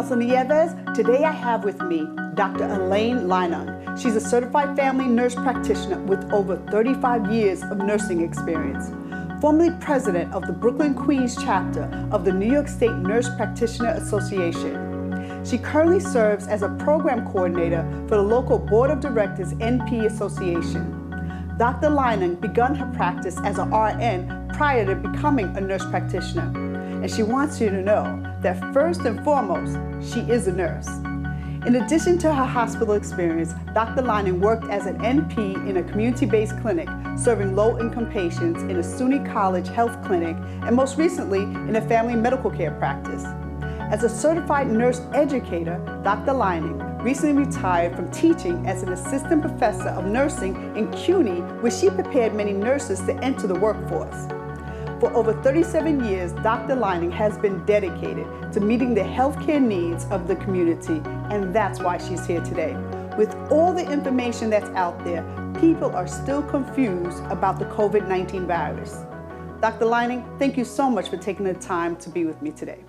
Roslyn Nieves. Today I have with me Dr. Elaine Leinung. She's a certified family nurse practitioner with over 35 years of nursing experience. Formerly president of the Brooklyn, Queens chapter of the New York State Nurse Practitioner Association. She currently serves as a program coordinator for the local Board of Directors NP Association. Dr. Leinung began her practice as a RN prior to becoming a nurse practitioner. And she wants you to know that first and foremost, she is a nurse. In addition to her hospital experience, Dr. Leinung worked as an NP in a community-based clinic serving low-income patients in a SUNY College Health Clinic, and most recently in a family medical care practice. As a certified nurse educator, Dr. Leinung recently retired from teaching as an assistant professor of nursing in CUNY, where she prepared many nurses to enter the workforce. For over 37 years, Dr. Leinung has been dedicated to meeting the healthcare needs of the community, and that's why she's here today. With all the information that's out there, people are still confused about the COVID-19 virus. Dr. Leinung, thank you so much for taking the time to be with me today.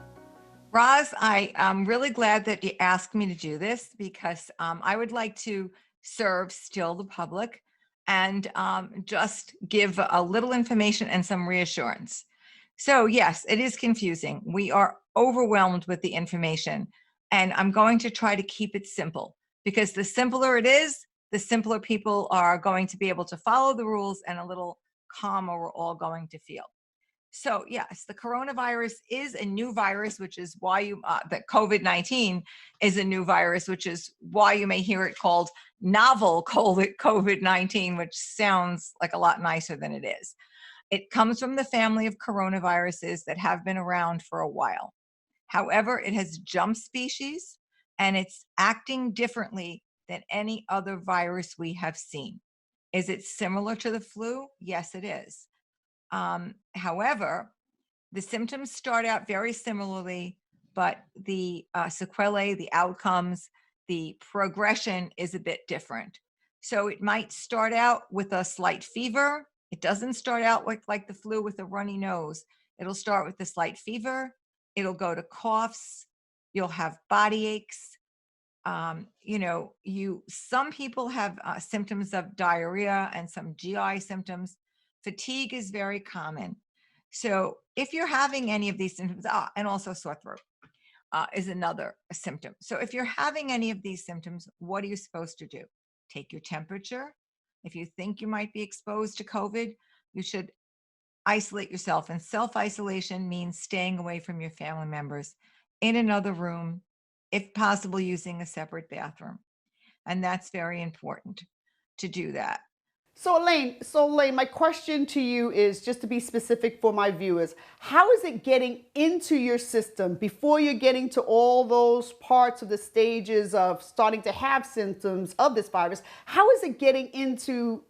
Roz, I'm really glad that you asked me to do this because I would like to serve still the public and just give a little information and some reassurance. So yes, it is confusing. We are overwhelmed with the information, and I'm going to try to keep it simple because the simpler it is, the simpler people are going to be able to follow the rules and a little calmer we're all going to feel. So yes, the coronavirus is a new virus, which is why that COVID-19 is a new virus, which is why you may hear it called novel COVID-19, which sounds like a lot nicer than it is. It comes from the family of coronaviruses that have been around for a while. However, it has jumped species and it's acting differently than any other virus we have seen. Is it similar to the flu? Yes, it is. However, the symptoms start out very similarly, but the sequelae, the outcomes, the progression is a bit different. So it might start out with a slight fever. It doesn't start out like the flu with a runny nose. It'll start with a slight fever. It'll go to coughs. You'll have body aches. Some people have symptoms of diarrhea and some GI symptoms. Fatigue is very common. So if you're having any of these symptoms, and also sore throat is another symptom. So if you're having any of these symptoms, what are you supposed to do? Take your temperature. If you think you might be exposed to COVID, you should isolate yourself. And self-isolation means staying away from your family members in another room, if possible, using a separate bathroom. And that's very important to do that. So Elaine, my question to you is, just to be specific for my viewers, how is it getting into your system before you're getting to all those parts of the stages of starting to have symptoms of this virus? How is it getting into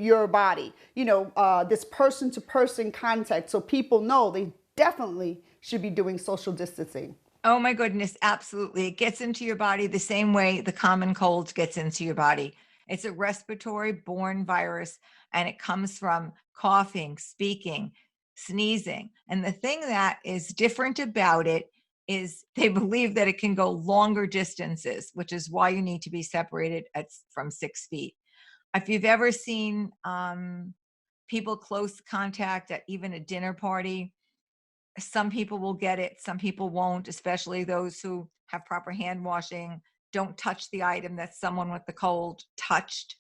your body? This person-to-person contact, so people know they definitely should be doing social distancing. Oh my goodness, absolutely. It gets into your body the same way the common cold gets into your body. It's a respiratory-borne virus, and it comes from coughing, speaking, sneezing. And the thing that is different about it is they believe that it can go longer distances, which is why you need to be separated from 6 feet. If you've ever seen people close contact at even a dinner party, some people will get it, some people won't, especially those who have proper hand washing, don't touch the item that someone with the cold touched.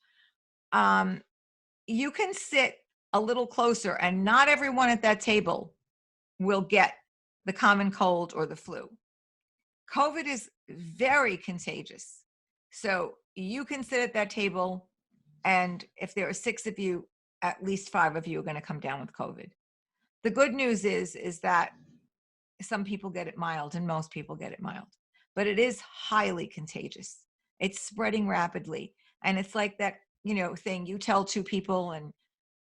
You can sit a little closer, and not everyone at that table will get the common cold or the flu. COVID is very contagious. So you can sit at that table, and if there are 6 of you, at least 5 of you are going to come down with COVID. The good news is that some people get it mild and most people get it mild, but it is highly contagious. It's spreading rapidly. And it's like that, thing you tell 2 people and,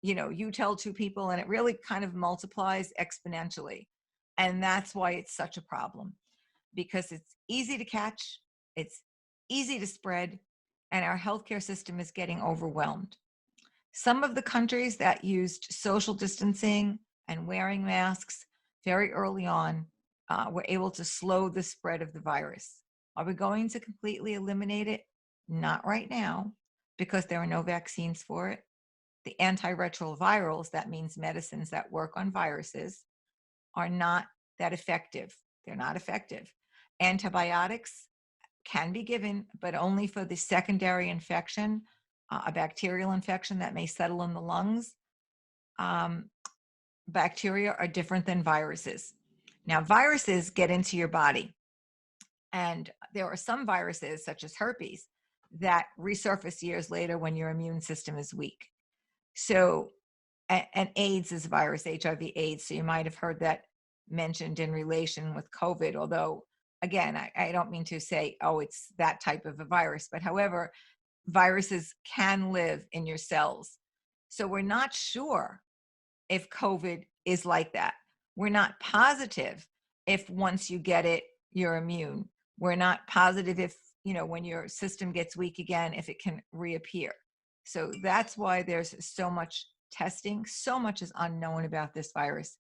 you tell 2 people, and it really kind of multiplies exponentially. And that's why it's such a problem, because it's easy to catch, it's easy to spread, and our healthcare system is getting overwhelmed. Some of the countries that used social distancing and wearing masks very early on we're able to slow the spread of the virus. Are we going to completely eliminate it? Not right now, because there are no vaccines for it. The antiretrovirals, that means medicines that work on viruses, are not that effective. They're not effective. Antibiotics can be given, but only for the secondary infection, a bacterial infection that may settle in the lungs. Bacteria are different than viruses. Now, viruses get into your body, and there are some viruses, such as herpes, that resurface years later when your immune system is weak. So, and AIDS is a virus, HIV/AIDS. So you might have heard that mentioned in relation with COVID, although, again, I don't mean to say, oh, it's that type of a virus, but however, viruses can live in your cells. So we're not sure if COVID is like that. We're not positive if once you get it, you're immune. We're not positive if, when your system gets weak again, if it can reappear. So that's why there's so much testing, so much is unknown about this virus.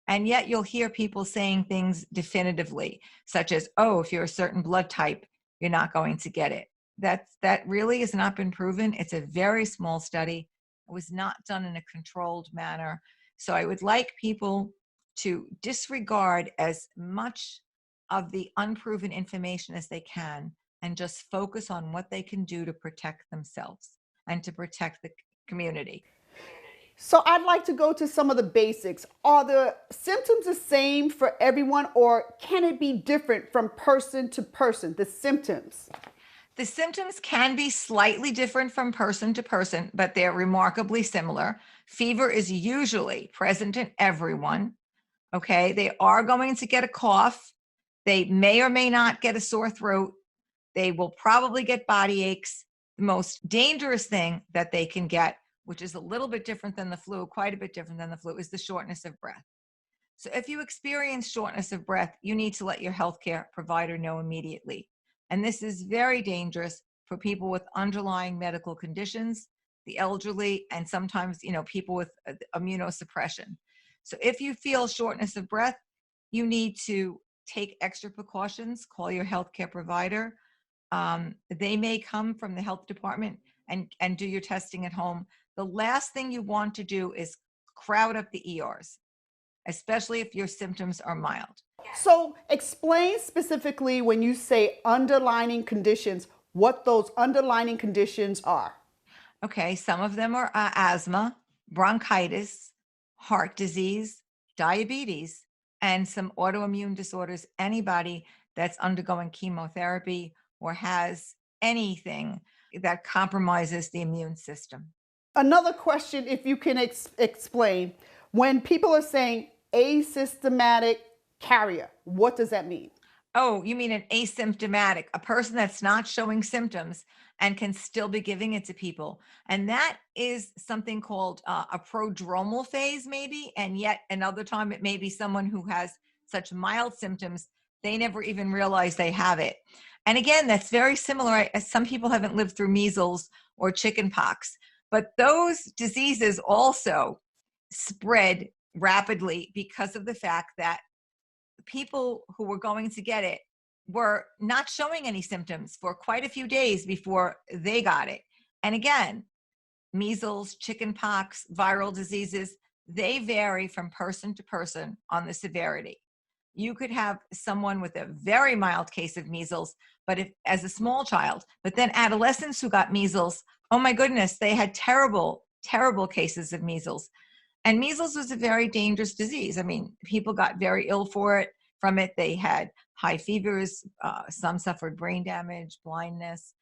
And yet you'll hear people saying things definitively, such as, oh, if you're a certain blood type, you're not going to get it. That really has not been proven. It's a very small study. It was not done in a controlled manner. So I would like people to disregard as much of the unproven information as they can and just focus on what they can do to protect themselves and to protect the community. So I'd like to go to some of the basics. Are the symptoms the same for everyone, or can it be different from person to person, the symptoms? The symptoms can be slightly different from person to person, but they're remarkably similar. Fever is usually present in everyone. Okay, they are going to get a cough. They may or may not get a sore throat. They will probably get body aches. The most dangerous thing that they can get, which is a little bit different than the flu, quite a bit different than the flu, is the shortness of breath. So if you experience shortness of breath, you need to let your healthcare provider know immediately. And this is very dangerous for people with underlying medical conditions, the elderly, and sometimes, people with immunosuppression. So if you feel shortness of breath, you need to take extra precautions, call your healthcare provider. They may come from the health department and do your testing at home. The last thing you want to do is crowd up the ERs, especially if your symptoms are mild. So explain specifically when you say underlining conditions, what those underlining conditions are. Okay, some of them are asthma, bronchitis, heart disease, diabetes, and some autoimmune disorders. Anybody that's undergoing chemotherapy or has anything that compromises the immune system. Another question, if you can explain, when people are saying asymptomatic carrier, what does that mean? Oh, you mean an asymptomatic, a person that's not showing symptoms and can still be giving it to people. And that is something called a prodromal phase, maybe. And yet another time it may be someone who has such mild symptoms, they never even realize they have it. And again, that's very similar. Some people haven't lived through measles or chickenpox, but those diseases also spread rapidly because of the fact that people who were going to get it were not showing any symptoms for quite a few days before they got it. And again, measles, chickenpox, viral diseases, they vary from person to person on the severity. You could have someone with a very mild case of measles, but as a small child, but then adolescents who got measles, oh my goodness, they had terrible, terrible cases of measles. And measles was a very dangerous disease. I mean, people got very ill from it. They had high fevers. Some suffered brain damage, blindness.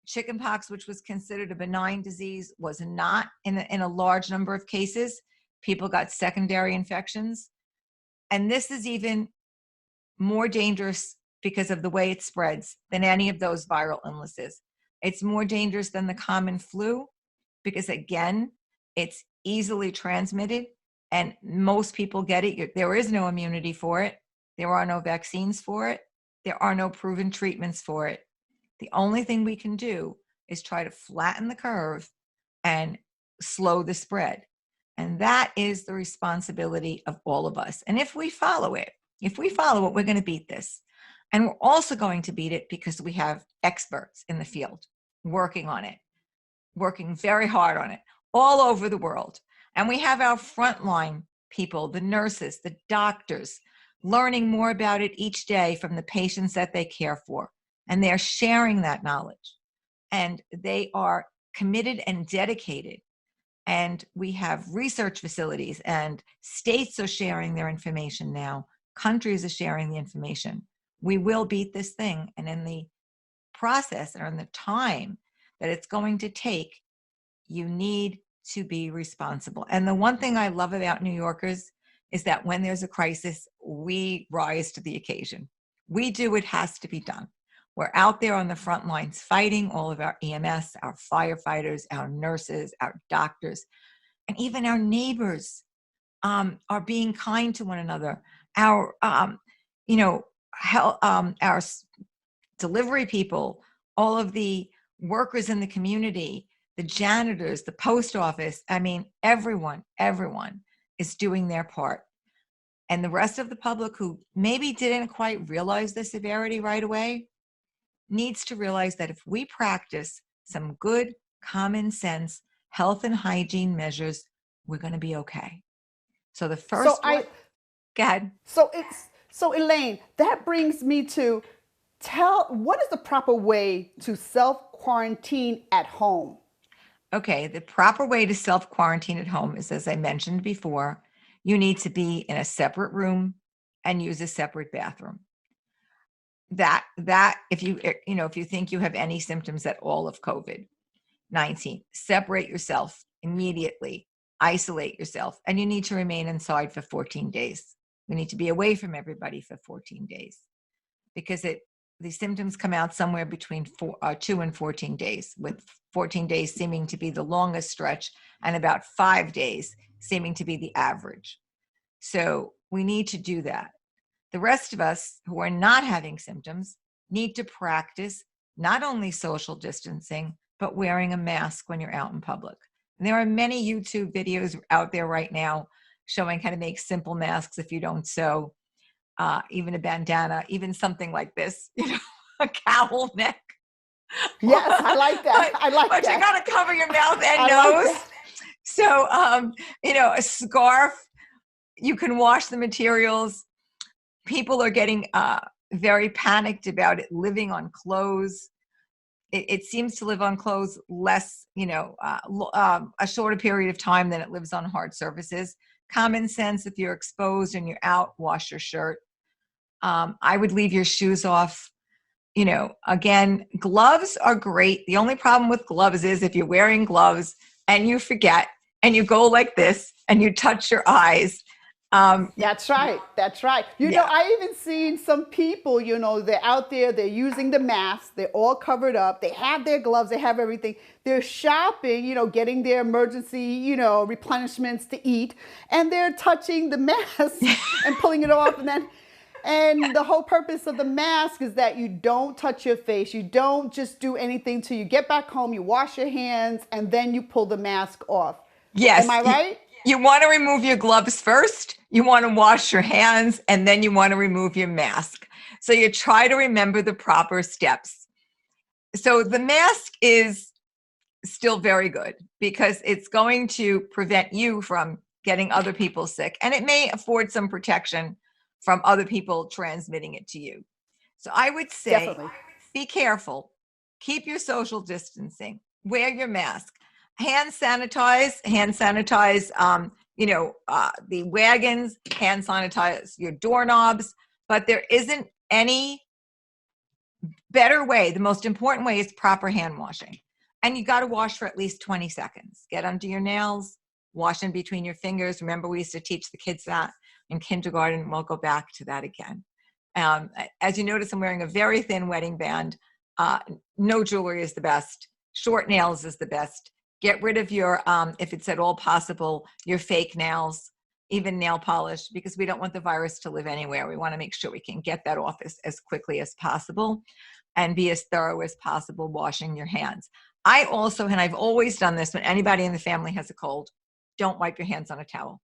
Chickenpox, which was considered a benign disease, was not in a large number of cases. People got secondary infections. And this is even more dangerous because of the way it spreads than any of those viral illnesses. It's more dangerous than the common flu because, again, it's easily transmitted and most people get it. There is no immunity for it. There are no vaccines for it. There are no proven treatments for it. The only thing we can do is try to flatten the curve and slow the spread. And that is the responsibility of all of us. And if we follow it, If we follow it, we're going to beat this. And we're also going to beat it because we have experts in the field working on it, working very hard on it all over the world. And we have our frontline people, the nurses, the doctors, learning more about it each day from the patients that they care for. And they're sharing that knowledge. And they are committed and dedicated. And we have research facilities, and states are sharing their information now. Countries are sharing the information. We will beat this thing. And in the process, or in the time that it's going to take, you need to be responsible. And the one thing I love about New Yorkers is that when there's a crisis, we rise to the occasion. We do what has to be done. We're out there on the front lines fighting. All of our EMS, our firefighters, our nurses, our doctors, and even our neighbors are being kind to one another. Our, our delivery people, all of the workers in the community, the janitors, the post office. I mean, everyone is doing their part. And the rest of the public who maybe didn't quite realize the severity right away needs to realize that if we practice some good common sense health and hygiene measures, we're going to be okay. So the first go ahead. So Elaine, that brings me to what is the proper way to self-quarantine at home? Okay, the proper way to self-quarantine at home is, as I mentioned before, you need to be in a separate room and use a separate bathroom. That if you think you have any symptoms at all of COVID-19, separate yourself immediately, isolate yourself, and you need to remain inside for 14 days. You need to be away from everybody for 14 days because the symptoms come out somewhere between 2 and 14 days, with 14 days seeming to be the longest stretch and about 5 days seeming to be the average. So we need to do that. The rest of us who are not having symptoms need to practice not only social distancing, but wearing a mask when you're out in public. And there are many YouTube videos out there right now showing how to make simple masks if you don't sew, even a bandana, even something like this, a cowl neck. Yes, I like that. But you got to cover your mouth and nose. Like so, a scarf, you can wash the materials. People are getting very panicked about it living on clothes. It seems to live on clothes less, a shorter period of time than it lives on hard surfaces. Common sense, if you're exposed and you're out, wash your shirt. I would leave your shoes off. Again, gloves are great. The only problem with gloves is if you're wearing gloves and you forget and you go like this and you touch your eyes. That's right. I even seen some people, they're out there, they're using the mask, they're all covered up, they have their gloves, they have everything. They're shopping, getting their emergency, replenishments to eat, and they're touching the mask and pulling it off. And the whole purpose of the mask is that you don't touch your face. You don't just do anything till you get back home, you wash your hands, and then you pull the mask off. Yes. Am I right? You want to remove your gloves first, you want to wash your hands, and then you want to remove your mask. So you try to remember the proper steps. So the mask is still very good because it's going to prevent you from getting other people sick, and it may afford some protection from other people transmitting it to you. So I would say, definitely, be careful, keep your social distancing, wear your mask. Hand sanitize, the wagons, hand sanitize your doorknobs, but there isn't any better way. The most important way is proper hand washing. And you got to wash for at least 20 seconds. Get under your nails, wash in between your fingers. Remember, we used to teach the kids that in kindergarten. We'll go back to that again. As you notice, I'm wearing a very thin wedding band. No jewelry is the best. Short nails is the best. Get rid of your, if it's at all possible, your fake nails, even nail polish, because we don't want the virus to live anywhere. We want to make sure we can get that off as quickly as possible and be as thorough as possible washing your hands. I also, and I've always done this when anybody in the family has a cold, don't wipe your hands on a towel.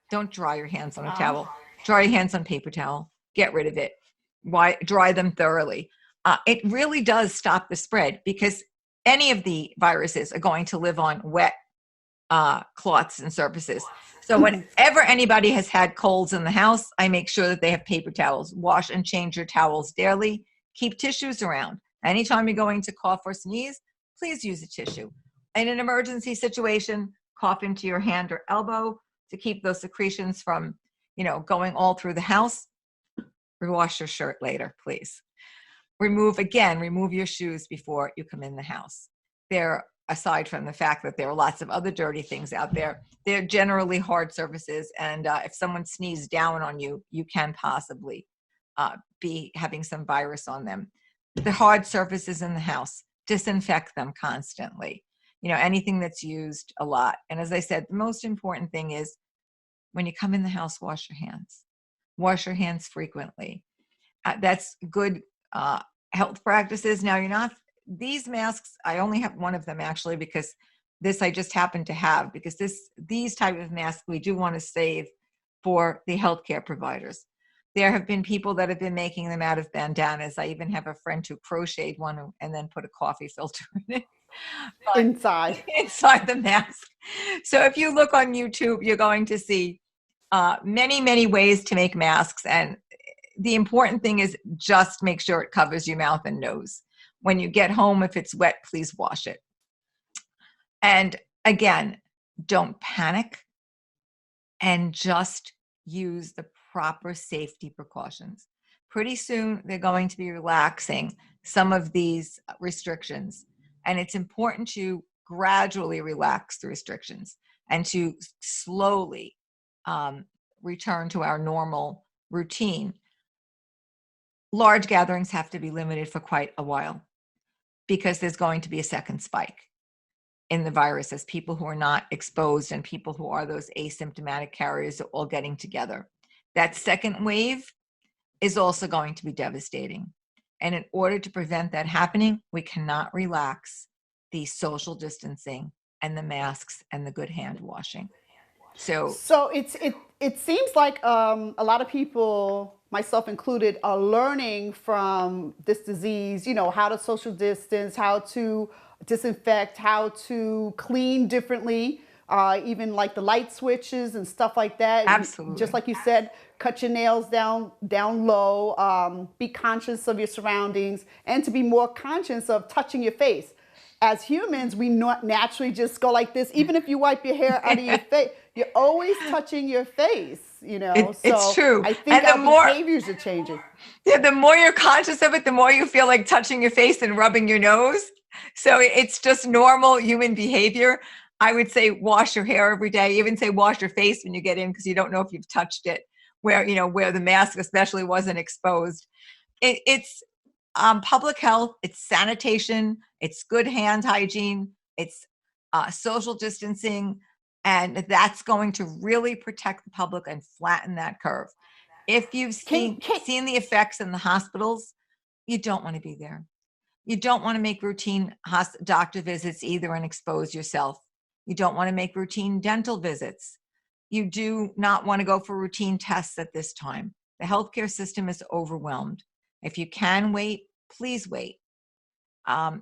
Don't dry your hands on a towel. dry your hands on paper towel, get rid of it, dry them thoroughly. It really does stop the spread, because any of the viruses are going to live on wet cloths and surfaces. So whenever anybody has had colds in the house, I make sure that they have paper towels. Wash and change your towels daily. Keep tissues around. Anytime you're going to cough or sneeze, please use a tissue. In an emergency situation, cough into your hand or elbow to keep those secretions from, going all through the house. Wash your shirt later, please. Remove your shoes before you come in the house. Aside from the fact that there are lots of other dirty things out there, they're generally hard surfaces, and if someone sneezed down on you, you can possibly be having some virus on them. The hard surfaces in the house, disinfect them constantly. Anything that's used a lot. And as I said, the most important thing is when you come in the house, wash your hands. Wash your hands frequently. That's good health practices. Now, these masks, I only have one of them actually, because this I just happen to have, because these type of masks we do want to save for the healthcare providers. There have been people that have been making them out of bandanas. I even have a friend who crocheted one and then put a coffee filter in it. Inside the mask. So if you look on YouTube, you're going to see many, many ways to make masks. And the important thing is just make sure it covers your mouth and nose. When you get home, if it's wet, please wash it. And again, don't panic, and just use the proper safety precautions. Pretty soon, they're going to be relaxing some of these restrictions. And it's important to gradually relax the restrictions and to slowly return to our normal routine. Large gatherings have to be limited for quite a while, because there's going to be a second spike in the virus as people who are not exposed and people who are those asymptomatic carriers are all getting together. That second wave is also going to be devastating. And in order to prevent that happening, we cannot relax the social distancing and the masks and the good hand washing. So it seems like a lot of people, myself included, are learning from this disease, how to social distance, how to disinfect, how to clean differently, even like the light switches and stuff like that. Absolutely. Just like you said, cut your nails down low, be conscious of your surroundings, and to be more conscious of touching your face. As humans, we not naturally just go like this. Even if you wipe your hair out of your face, you're always touching your face, It's true. I think our behaviors are changing. Yeah, the more you're conscious of it, the more you feel like touching your face and rubbing your nose. So it's just normal human behavior. I would say wash your hair every day. Even say wash your face when you get in, because you don't know if you've touched it, where the mask especially wasn't exposed. It's public health, it's sanitation, it's good hand hygiene, it's social distancing, and that's going to really protect the public and flatten that curve. If you've seen the effects in the hospitals, you don't want to be there. You don't want to make routine doctor visits either and expose yourself. You don't want to make routine dental visits. You do not want to go for routine tests at this time. The healthcare system is overwhelmed. If you can wait, please wait.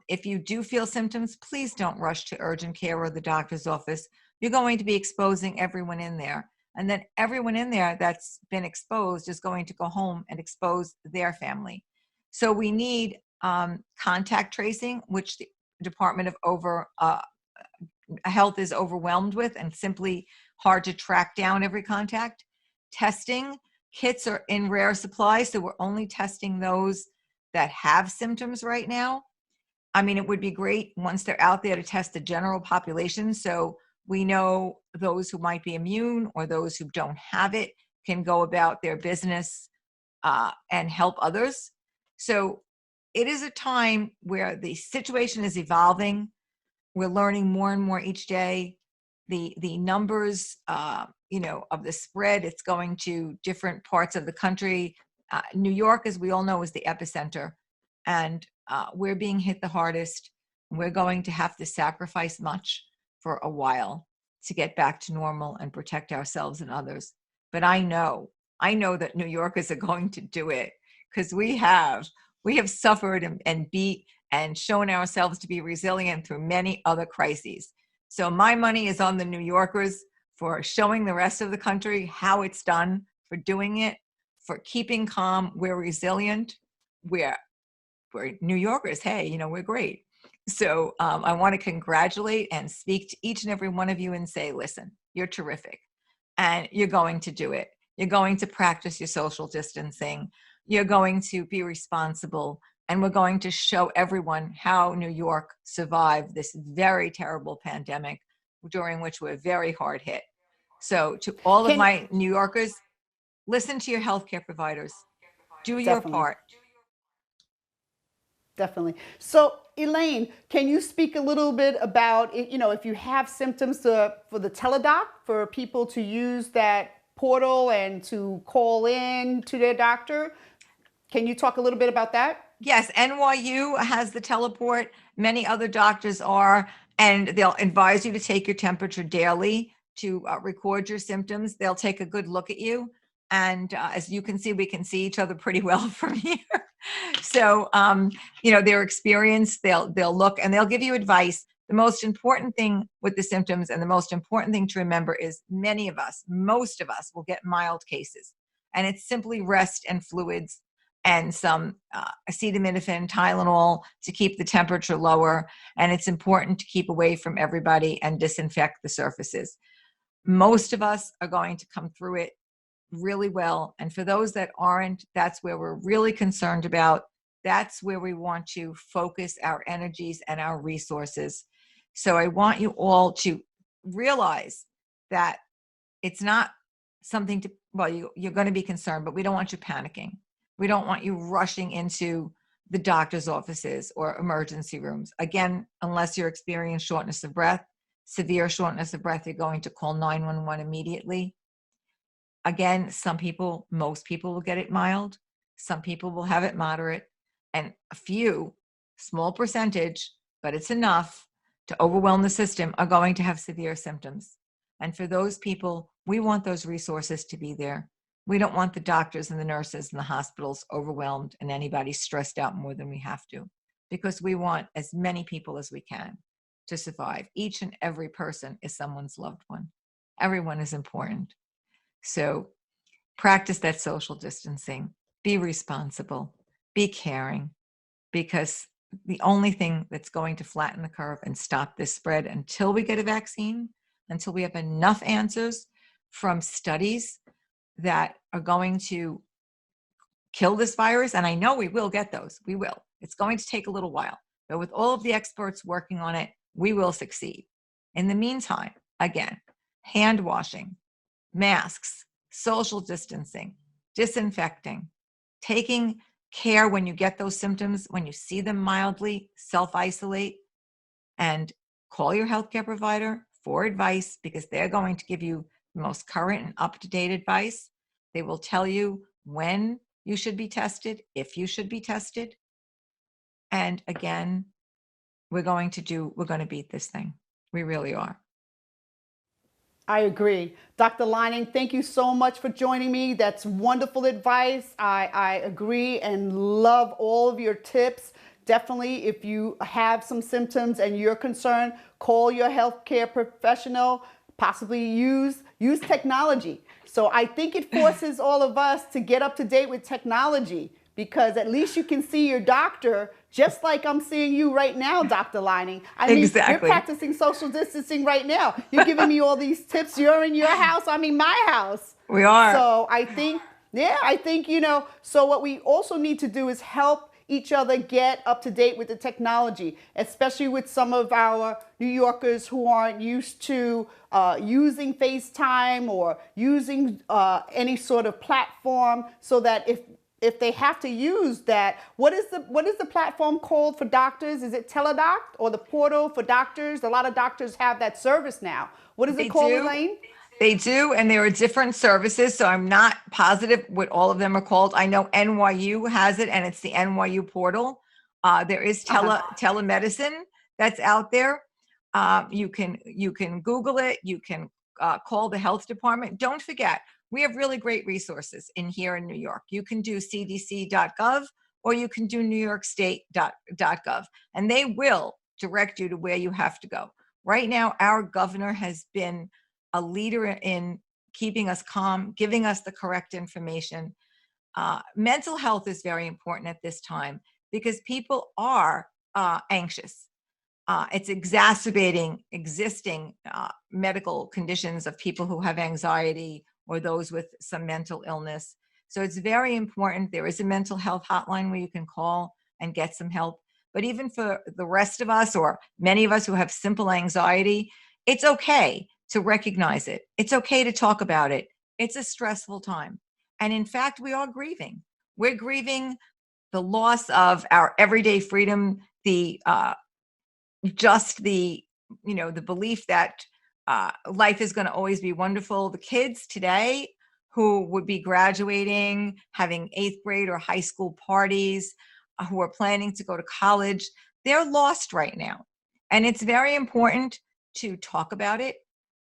If you do feel symptoms, please don't rush to urgent care or the doctor's office. You're going to be exposing everyone in there. And then everyone in there that's been exposed is going to go home and expose their family. So we need contact tracing, which the Department of Health is overwhelmed with and simply hard to track down every contact. Testing kits are in rare supply, so we're only testing those that have symptoms right now. I mean, it would be great once they're out there to test the general population, so we know those who might be immune or those who don't have it can go about their business and help others. So it is a time where the situation is evolving. We're learning more and more each day. The numbers, of the spread, it's going to different parts of the country. New York, as we all know, is the epicenter, and we're being hit the hardest. We're going to have to sacrifice much for a while to get back to normal and protect ourselves and others. But I know I know that New Yorkers are going to do it because we have suffered and beat and shown ourselves to be resilient through many other crises. So my money is on the New Yorkers for showing the rest of the country how it's done, for doing it, for keeping calm. We're resilient. We're New Yorkers. Hey, you know, we're great. So I want to congratulate and speak to each and every one of you and say, listen, you're terrific and you're going to do it. You're going to practice your social distancing. You're going to be responsible. And we're going to show everyone how New York survived this very terrible pandemic during which we're very hard hit. So to all of my New Yorkers, listen to your healthcare providers. Do your part. Definitely. So, Elaine, can you speak a little bit about, you know, if you have symptoms for the teledoc, for people to use that portal and to call in to their doctor? Can you talk a little bit about that? Yes, NYU has the teleport. Many other doctors are, and they'll advise you to take your temperature daily to record your symptoms. They'll take a good look at you. And as you can see, we can see each other pretty well from here. So, you know, their experience, they'll look and they'll give you advice. The most important thing with the symptoms and the most important thing to remember is many of us, most of us will get mild cases. And it's simply rest and fluids and some acetaminophen, Tylenol to keep the temperature lower. And it's important to keep away from everybody and disinfect the surfaces. Most of us are going to come through it really well. And for those that aren't, that's where we're really concerned about. That's where we want to focus our energies and our resources. So I want you all to realize that it's not something to, well, you're going to be concerned, but we don't want you panicking. We don't want you rushing into the doctor's offices or emergency rooms. Again, unless you're experiencing shortness of breath, severe shortness of breath, you're going to call 911 immediately. Again, most people will get it mild. Some people will have it moderate. And a few, small percentage, but it's enough to overwhelm the system, are going to have severe symptoms. And for those people, we want those resources to be there. We don't want the doctors and the nurses and the hospitals overwhelmed and anybody stressed out more than we have to, because we want as many people as we can to survive. Each and every person is someone's loved one. Everyone is important. So practice that social distancing, be responsible, be caring, because the only thing that's going to flatten the curve and stop this spread until we get a vaccine, until we have enough answers from studies that are going to kill this virus, and I know we will get those, we will. It's going to take a little while, but with all of the experts working on it, we will succeed. In the meantime, again, hand washing, masks, social distancing, disinfecting, taking care when you get those symptoms, when you see them mildly, self-isolate, and call your healthcare provider for advice, because they're going to give you the most current and up-to-date advice. They will tell you when you should be tested, if you should be tested. And again, we're going to beat this thing. We really are. I agree. Dr. Leinung, thank you so much for joining me. That's wonderful advice. I agree and love all of your tips. Definitely, if you have some symptoms and you're concerned, call your healthcare professional, possibly use technology. So I think it forces all of us to get up to date with technology, because at least you can see your doctor just like I'm seeing you right now, Dr. Leinung. I mean, Exactly. You're practicing social distancing right now. You're giving me all these tips. You're in your house, I'm in my house. We are. So I think, you know, so what we also need to do is help each other get up to date with the technology, especially with some of our New Yorkers who aren't used to using FaceTime or using any sort of platform, so that if they have to use that, what is the platform called for doctors? Is it Teledoc or the portal for doctors? A lot of doctors have that service now. What is it called, Elaine? They do, and there are different services, so I'm not positive what all of them are called. I know NYU has it, and it's the NYU portal. There is telemedicine that's out there. You can Google it. You can call the health department. Don't forget, we have really great resources in here in New York. You can do cdc.gov or you can do newyorkstate.gov, and they will direct you to where you have to go. Right now, our governor has been a leader in keeping us calm, giving us the correct information. Mental health is very important at this time because people are anxious. It's exacerbating existing medical conditions of people who have anxiety or those with some mental illness. So it's very important. There is a mental health hotline where you can call and get some help. But even for the rest of us, or many of us who have simple anxiety, it's okay to recognize it. It's okay to talk about it. It's a stressful time. And in fact, we are grieving. We're grieving the loss of our everyday freedom, the belief that life is going to always be wonderful. The kids today who would be graduating, having 8th grade or high school parties, who are planning to go to college, they're lost right now. And it's very important to talk about it,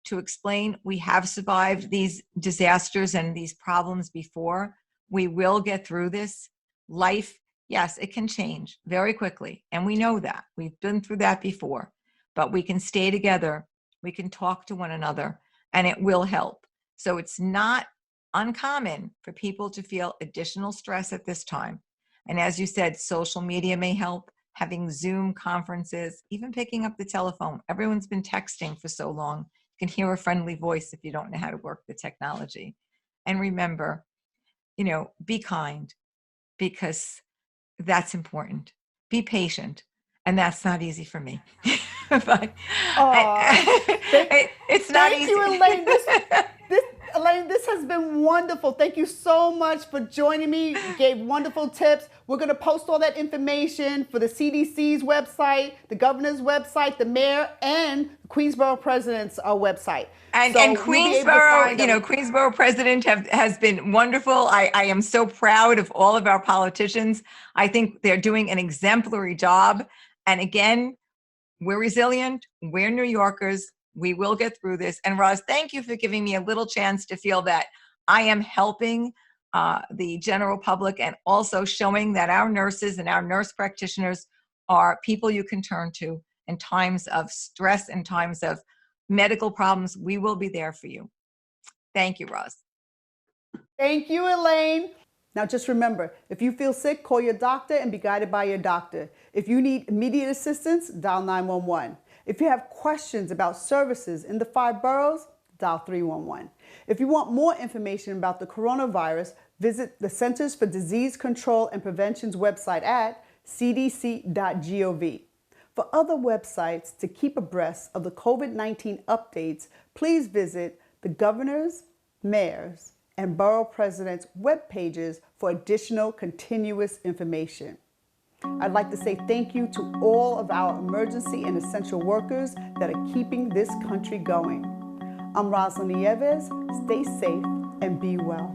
to explain we have survived these disasters and these problems before. We will get through this. Life, yes, it can change very quickly. And we know that. We've been through that before. But we can stay together. We can talk to one another, and it will help. So it's not uncommon for people to feel additional stress at this time. And as you said, social media may help, having Zoom conferences, even picking up the telephone. Everyone's been texting for so long. You can hear a friendly voice if you don't know how to work the technology. And remember, be kind, because that's important. Be patient. And that's not easy for me. But it's not easy. Thank you, Elaine. Elaine, this has been wonderful. Thank you so much for joining me. You gave wonderful tips. We're going to post all that information for the CDC's website, the governor's website, the mayor, and the Queensborough president's website. And Queensborough, Queensborough president has been wonderful. I am so proud of all of our politicians. I think they're doing an exemplary job. And again, we're resilient. We're New Yorkers. We will get through this. And Roz, thank you for giving me a little chance to feel that I am helping the general public, and also showing that our nurses and our nurse practitioners are people you can turn to in times of stress and times of medical problems. We will be there for you. Thank you, Roz. Thank you, Elaine. Now just remember, if you feel sick, call your doctor and be guided by your doctor. If you need immediate assistance, dial 911. If you have questions about services in the 5 boroughs, dial 311. If you want more information about the coronavirus, visit the Centers for Disease Control and Prevention's website at cdc.gov. For other websites to keep abreast of the COVID-19 updates, please visit the governor's, mayor's, and borough president's web pages for additional continuous information. I'd like to say thank you to all of our emergency and essential workers that are keeping this country going. I'm Roslyn Nieves. Stay safe and be well.